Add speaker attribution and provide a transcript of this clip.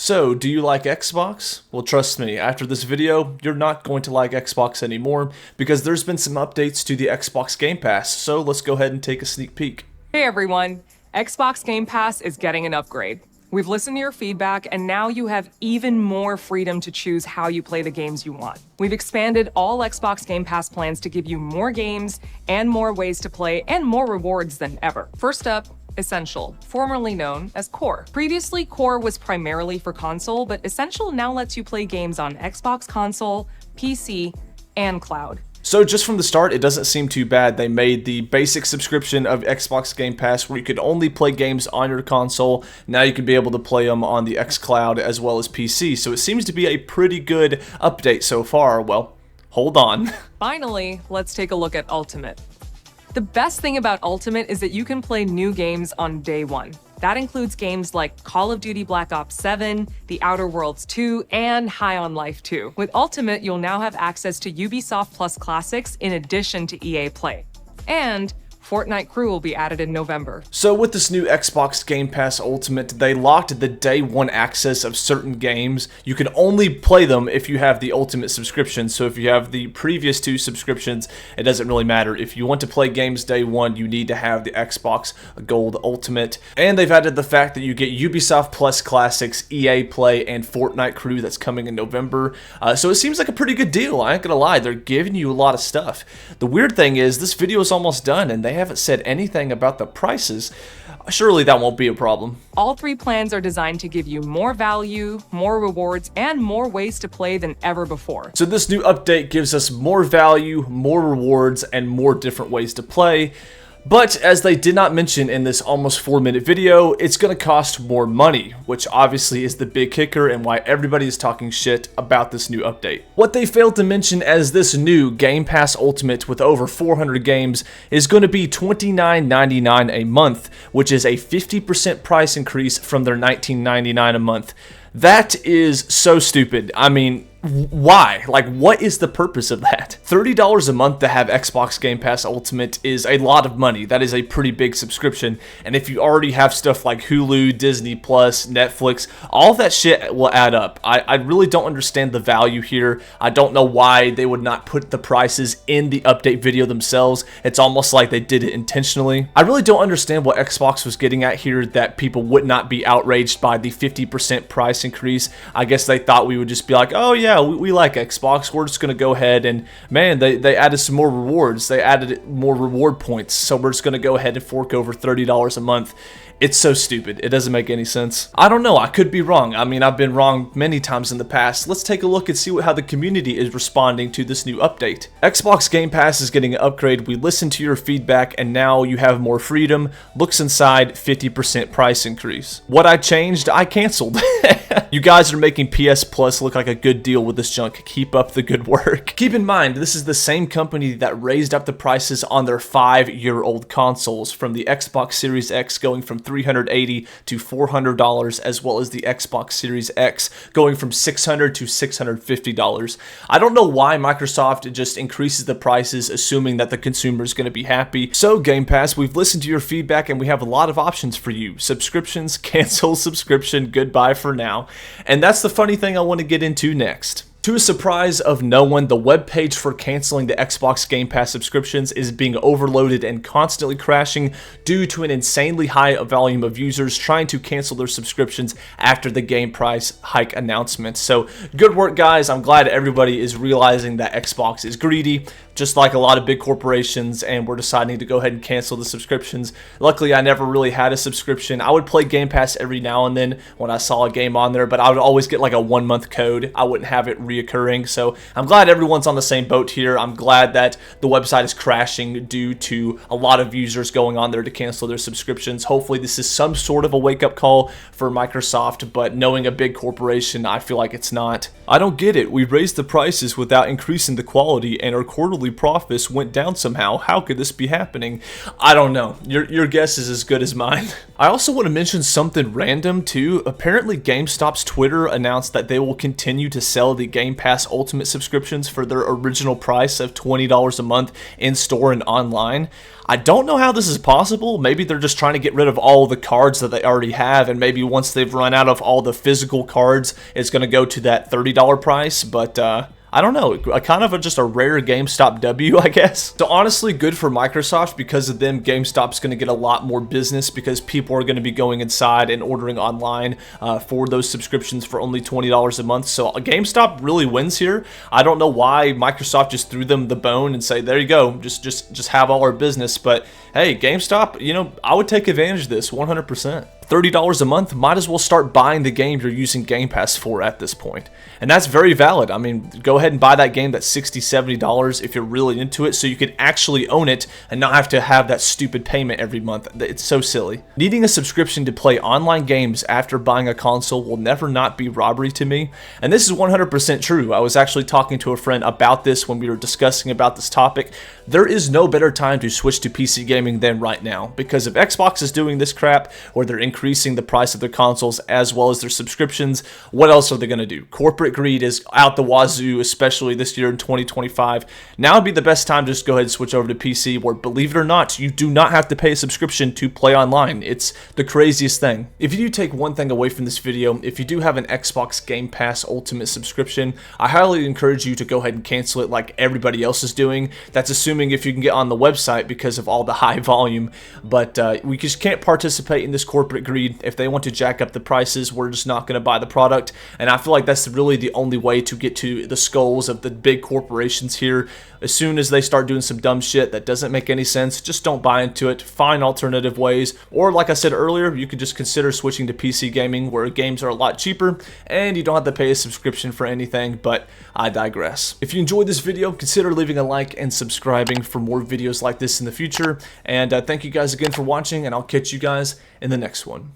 Speaker 1: So, do you like Xbox? Well, trust me, after this video, you're not going to like Xbox anymore because there's been some updates to the Xbox Game Pass, so let's go ahead and take a sneak peek.
Speaker 2: Hey everyone, Xbox Game Pass is getting an upgrade. We've listened to your feedback and now you have even more freedom to choose how you play the games you want. We've expanded all Xbox Game Pass plans to give you more games and more ways to play and more rewards than ever. First up, Essential, formerly known as Core. Previously, Core was primarily for console, but Essential now lets you play games on Xbox console, PC, and cloud.
Speaker 1: So just from the start, it doesn't seem too bad. They made the basic subscription of Xbox Game Pass where you could only play games on your console. Now you can be able to play them on the xCloud as well as PC. So it seems to be a pretty good update so far. Well, hold on.
Speaker 2: Finally, let's take a look at Ultimate. The best thing about Ultimate is that you can play new games on day one. That includes games like Call of Duty Black Ops 7, The Outer Worlds 2, and High on Life 2. With Ultimate, you'll now have access to Ubisoft Plus Classics in addition to EA Play. And Fortnite Crew will be added in November.
Speaker 1: So with this new Xbox Game Pass Ultimate, they locked the day one access of certain games. You can only play them if you have the Ultimate subscription. So if you have the previous two subscriptions, it doesn't really matter. If you want to play games day one, you need to have the Xbox Gold Ultimate. And they've added the fact that you get Ubisoft Plus Classics, EA Play, and Fortnite Crew that's coming in November. So it seems like a pretty good deal. I ain't gonna lie, they're giving you a lot of stuff. The weird thing is, this video is almost done and they haven't said anything about the prices. Surely that won't be a problem.
Speaker 2: All three plans are designed to give you more value, more rewards, and more ways to play than ever before.
Speaker 1: So this new update gives us more value, more rewards, and more different ways to play. But as they did not mention in this almost 4-minute video, it's going to cost more money, which obviously is the big kicker and why everybody is talking shit about this new update. What they failed to mention as this new Game Pass Ultimate with over 400 games is going to be $29.99 a month, which is a 50% price increase from their $19.99 a month. That is so stupid. I mean, why? Like, what is the purpose of that? $30 a month to have Xbox Game Pass Ultimate is a lot of money. That is a pretty big subscription. And if you already have stuff like Hulu, Disney Plus, Netflix, all that shit will add up. I really don't understand the value here. I don't know why they would not put the prices in the update video themselves. It's almost like they did it intentionally. I really don't understand what Xbox was getting at here, that people would not be outraged by the 50% price increase. I guess they thought we would just be like, oh yeah, we like Xbox, we're just going to go ahead and, man, they added some more rewards. They added more reward points, so we're just going to go ahead and fork over $30 a month. It's so stupid. It doesn't make any sense. I don't know. I could be wrong. I mean, I've been wrong many times in the past. Let's take a look and see how the community is responding to this new update. Xbox Game Pass is getting an upgrade. We listened to your feedback and now you have more freedom. Looks inside, 50% price increase. What I changed, I canceled. You guys are making PS Plus look like a good deal with this junk. Keep up the good work. Keep in mind, this is the same company that raised up the prices on their 5-year-old consoles, from the Xbox Series X going from $380 to $400, as well as the Xbox Series X going from $600 to $650. I don't know why Microsoft just increases the prices assuming that the consumer is going to be happy. So Game Pass, we've listened to your feedback and we have a lot of options for you. Subscriptions, cancel subscription, goodbye for now. And that's the funny thing I want to get into next. To a surprise of no one, the webpage for canceling the Xbox Game Pass subscriptions is being overloaded and constantly crashing due to an insanely high volume of users trying to cancel their subscriptions after the game price hike announcement. So good work, guys. I'm glad everybody is realizing that Xbox is greedy, just like a lot of big corporations, and we're deciding to go ahead and cancel the subscriptions. Luckily, I never really had a subscription. I would play Game Pass every now and then when I saw a game on there, but I would always get like a 1-month code. I wouldn't have it reoccurring. So I'm glad everyone's on the same boat here. I'm glad that the website is crashing due to a lot of users going on there to cancel their subscriptions. Hopefully this is some sort of a wake-up call for Microsoft, but knowing a big corporation, I feel like it's not. I don't get it. We raised the prices without increasing the quality, and our quarterly quarterly profits went down somehow. How could this be happening? I don't know. Your guess is as good as mine. I also want to mention something random too. Apparently GameStop's Twitter announced that they will continue to sell the Game Pass Ultimate subscriptions for their original price of $20 a month in store and online. I don't know how this is possible. Maybe they're just trying to get rid of all the cards that they already have, and maybe once they've run out of all the physical cards, it's going to go to that $30 price, but I don't know, just a rare GameStop W, I guess. So honestly, good for Microsoft. Because of them, GameStop's going to get a lot more business because people are going to be going inside and ordering online for those subscriptions for only $20 a month. So GameStop really wins here. I don't know why Microsoft just threw them the bone and say, there you go, just have all our business. But hey, GameStop, you know, I would take advantage of this 100%. $30 a month, might as well start buying the game you're using Game Pass for at this point. And that's very valid. I mean, go ahead and buy that game that's $60, $70 if you're really into it, so you could actually own it and not have to have that stupid payment every month. It's so silly. Needing a subscription to play online games after buying a console will never not be robbery to me. And this is 100% true. I was actually talking to a friend about this when we were discussing about this topic. There is no better time to switch to PC gaming than right now, because if Xbox is doing this crap, or they're increasing the price of their consoles as well as their subscriptions, what else are they going to do? Corporate greed is out the wazoo, especially this year in 2025. Now would be the best time to just go ahead and switch over to PC, where, believe it or not, you do not have to pay a subscription to play online. It's the craziest thing. If you do take one thing away from this video, if you do have an Xbox Game Pass Ultimate subscription, I highly encourage you to go ahead and cancel it like everybody else is doing. That's assuming if you can get on the website because of all the high volume, but we just can't participate in this corporate greed. If they want to jack up the prices, we're just not going to buy the product, and I feel like that's really the only way to get to the skulls of the big corporations here. As soon as they start doing some dumb shit that doesn't make any sense, just don't buy into it. Find alternative ways, or like I said earlier, you could just consider switching to PC gaming, where games are a lot cheaper and you don't have to pay a subscription for anything, but I digress. If you enjoyed this video, consider leaving a like and subscribing for more videos like this in the future, and thank you guys again for watching, and I'll catch you guys in the next one.